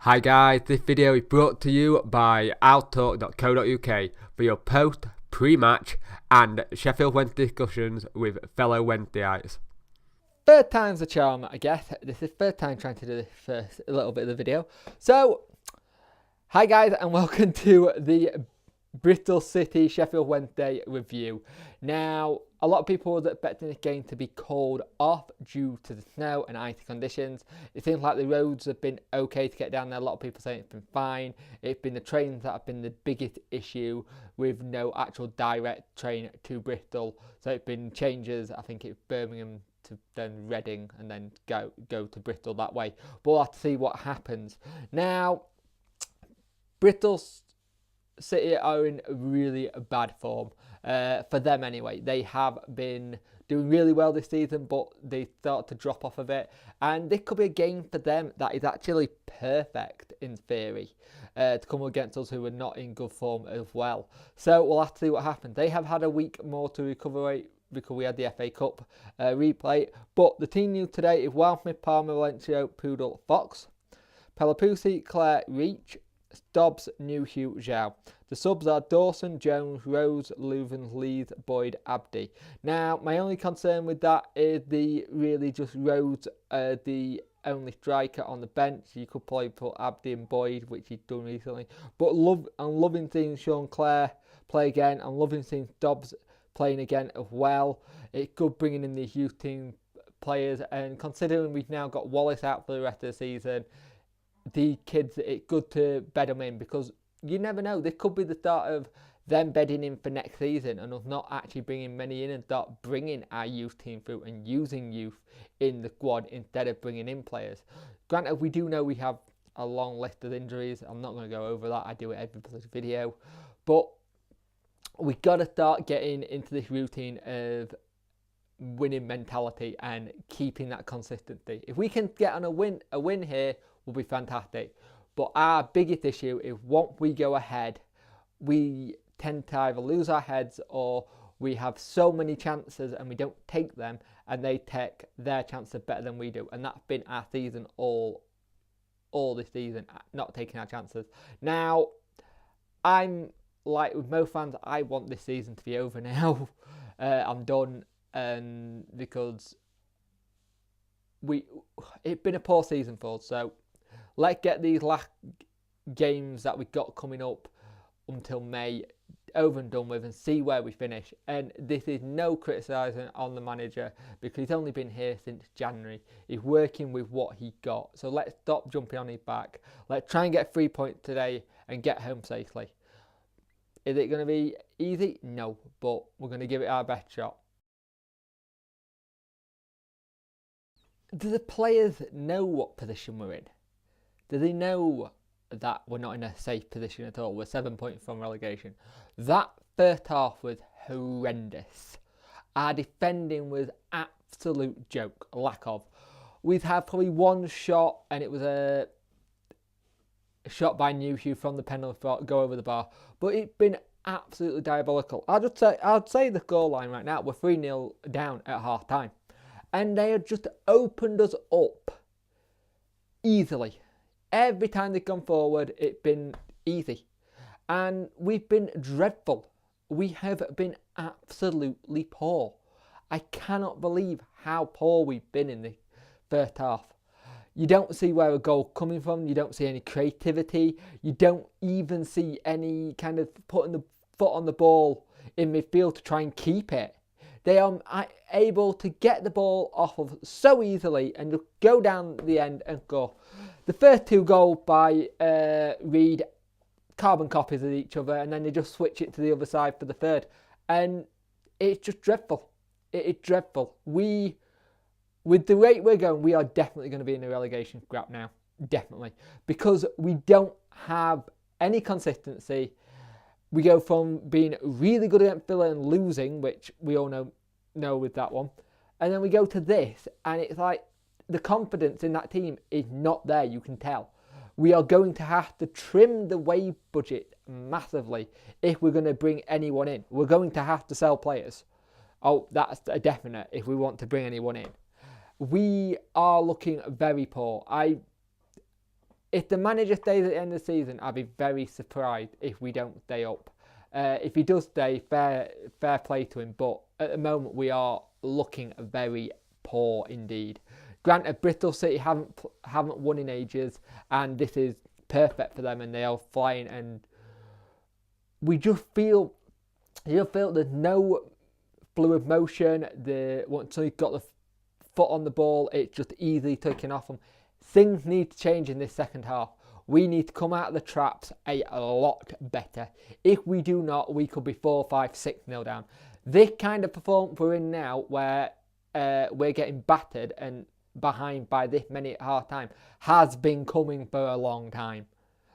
Hi guys, this video is brought to you by outtalk.co.uk for your post, pre-match and Sheffield Wednesday discussions with fellow Wednesdayites. Third time's the charm, I guess. This is third time trying to do this for a little bit of the video. So, hi guys and welcome to the Bristol City Sheffield Wednesday review. Now, a lot of people were expecting this game to be called off due to the snow and icy conditions. It seems like the roads have been okay to get down there. A lot of people saying it's been fine. It's been the trains that have been the biggest issue, with no actual direct train to Bristol. So it's been changes. I think it's Birmingham to then Reading and then go to Bristol that way. But we'll have to see what happens. Now, Bristol City are in really bad form, for them anyway. They have been doing really well this season, but they start to drop off a bit. And this could be a game for them that is actually perfect in theory, to come against us who are not in good form as well. So we'll have to see what happens. They have had a week more to recover because we had the FA Cup replay. But the team news today is Smith, Palmer, Valencio, Poodle, Fox, Pelopousi, Clare, Reach, Dobbs, Newhugh, Zhao. The subs are Dawson, Jones, Rose, Leuven, Leeds, Boyd, Abdi. Now, my only concern with that is just Rose, the only striker on the bench. You could probably put Abdi and Boyd, which he's done recently. But I'm loving seeing Sean Clare play again. I'm loving seeing Dobbs playing again as well. It's good bringing in the youth team players, and considering we've now got Wallace out for the rest of the season, the kids, it's good to bed them in, because you never know, this could be the start of them bedding in for next season and us not actually bringing many in and start bringing our youth team through and using youth in the squad instead of bringing in players. Granted, we do know we have a long list of injuries. I'm not going to go over that. I do it every video. But we've got to start getting into this routine of winning mentality and keeping that consistency. If we can get on a win here, will be fantastic. But our biggest issue is once we go ahead, we tend to either lose our heads or we have so many chances and we don't take them, and they take their chances better than we do. And that's been our season all this season, not taking our chances. Now, I'm like with most fans, I want this season to be over now. I'm done, because it's been a poor season for us. So let's get these last games that we've got coming up until May over and done with and see where we finish. And this is no criticising on the manager, because he's only been here since January. He's working with what he got. So let's stop jumping on his back. Let's try and get 3 points today and get home safely. Is it going to be easy? No, but we're going to give it our best shot. Do the players know what position we're in? Do they know that we're not in a safe position at all? We're 7 points from relegation. That first half was horrendous. Our defending was absolute joke, lack of. We've had probably one shot, and it was a shot by Newhugh from the penalty spot, go over the bar. But it's been absolutely diabolical. I'd say the scoreline right now, we're 3-0 down at half time. And they have just opened us up easily. Every time they've gone forward, it's been easy. And we've been dreadful. We have been absolutely poor. I cannot believe how poor we've been in the first half. You don't see where a goal coming from. You don't see any creativity. You don't even see any kind of putting the foot on the ball in midfield to try and keep it. They are able to get the ball off of so easily and just go down the end and go. The first two goals by Reed, carbon copies of each other, and then they just switch it to the other side for the third. And it's just dreadful. It is dreadful. With the rate we're going, we are definitely going to be in the relegation scrap now. Definitely. Because we don't have any consistency. We go from being really good against Villa and losing, which we all know with that one. And then we go to this, and it's like the confidence in that team is not there, you can tell. We are going to have to trim the wage budget massively if we're going to bring anyone in. We're going to have to sell players. Oh, that's a definite if we want to bring anyone in. We are looking very poor. If the manager stays at the end of the season, I'd be very surprised if we don't stay up. If he does stay, fair play to him. But at the moment, we are looking very poor indeed. Granted, Bristol City haven't won in ages, and this is perfect for them, and they are flying. And we just feel, there's no fluid motion. Once you've got the foot on the ball, it's just easily taken off them. Things need to change in this second half. We need to come out of the traps a lot better. If we do not, we could be 4, 5, 6-0 down. This kind of performance we're in now, where we're getting battered and behind by this many at half time, has been coming for a long time.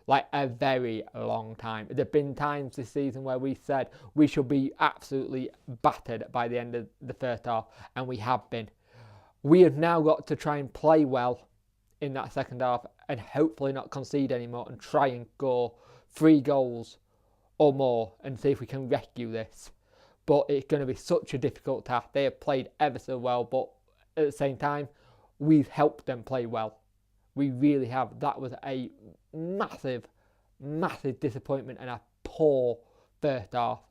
Like a very long time. There have been times this season where we said we should be absolutely battered by the end of the first half, and we have been. We have now got to try and play well in that second half and hopefully not concede anymore and try and score 3 goals or more and see if we can rescue this. But it's going to be such a difficult task. They have played ever so well, but at the same time, we've helped them play well. We really have. That was a massive, massive disappointment and a poor first half.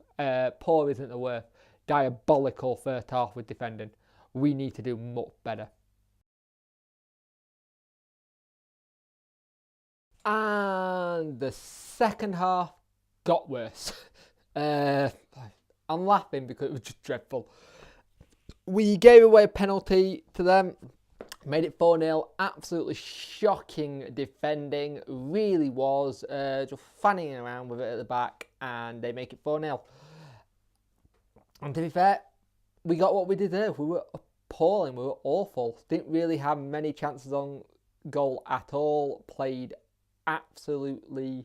Poor isn't the word. Diabolical first half with defending. We need to do much better. And the second half got worse. I'm laughing because it was just dreadful. We gave away a penalty to them. Made it 4-0. Absolutely shocking defending. Really was. Just fanning around with it at the back. And they make it 4-0. And to be fair, we got what we deserved. We were appalling. We were awful. Didn't really have many chances on goal at all. Played absolutely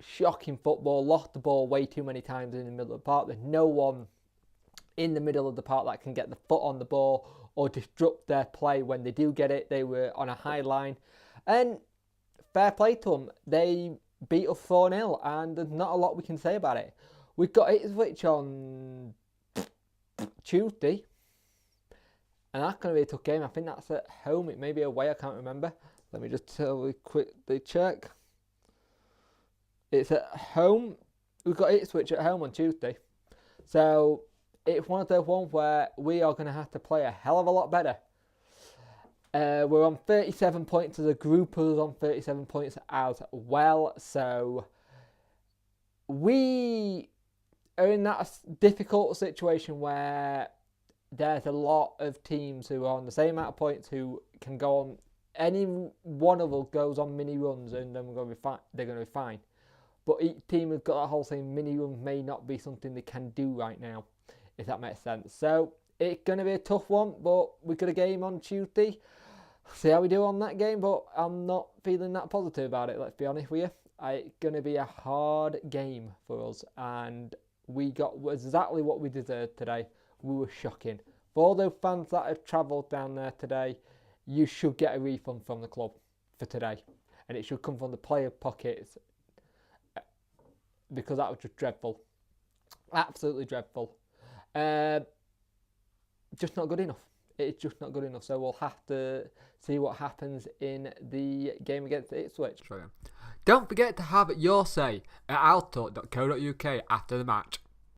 shocking football. Lost the ball way too many times in the middle of the park. There's no one in the middle of the park that can get the foot on the ball or disrupt their play when they do get it. They were on a high line. And fair play to them. They beat us 4-0 and there's not a lot we can say about it. We've got Ipswich on Tuesday. And that's going to be a tough game. I think that's at home. It may be away. I can't remember. Let me just quickly check. It's at home. We've got Ipswich at home on Tuesday. So it's one of those ones where we are going to have to play a hell of a lot better. We're on 37 points as a group. Us on 37 points as well. So we are in that difficult situation where there's a lot of teams who are on the same amount of points who can go on. Any one of us goes on mini runs and then we're going to be fine. They're going to be fine. But each team has got that whole thing. Mini run may not be something they can do right now, if that makes sense. So it's going to be a tough one, but we've got a game on Tuesday. See how we do on that game, but I'm not feeling that positive about it, let's be honest with you. It's going to be a hard game for us, and we got exactly what we deserved today. We were shocking. For all those fans that have travelled down there today, you should get a refund from the club for today. And it should come from the player pockets, because that was just dreadful. Absolutely dreadful. Just not good enough. It's just not good enough. So we'll have to see what happens in the game against Ipswich. Don't forget to have your say at alto.co.uk after the match.